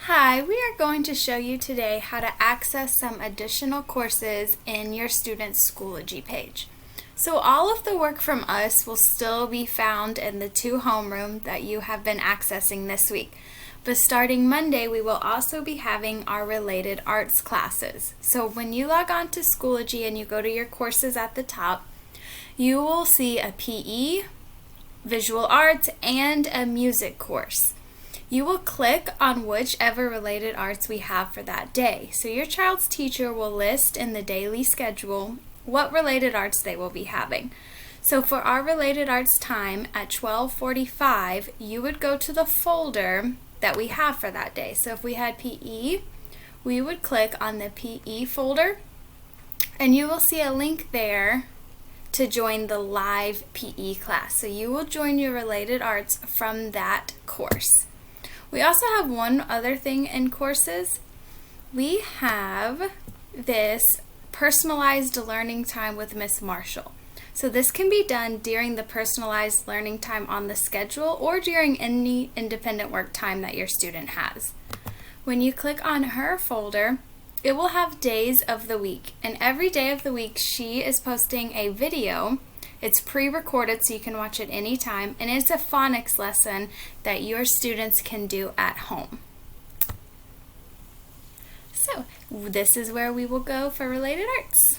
Hi, we are going to show you today how to access some additional courses in your student's Schoology page. So all of the work from us will still be found in the 2 homeroom that you have been accessing this week. But starting Monday, we will also be having our related arts classes. So when you log on to Schoology and you go to your courses at the top, you will see a PE, visual arts, and a music course. You will click on whichever related arts we have for that day. So your child's teacher will list in the daily schedule what related arts they will be having. So for our related arts time at 12:45, you would go to the folder that we have for that day. So if we had PE, we would click on the PE folder, and you will see a link there to join the live PE class. So you will join your related arts from that course. We also have one other thing in courses. We have this personalized learning time with Miss Marshall. So this can be done during the personalized learning time on the schedule or during any independent work time that your student has. When you click on her folder, it will have days of the week, and every day of the week she is posting a video. It's pre-recorded so you can watch it anytime, and it's a phonics lesson that your students can do at home. So this is where we will go for related arts.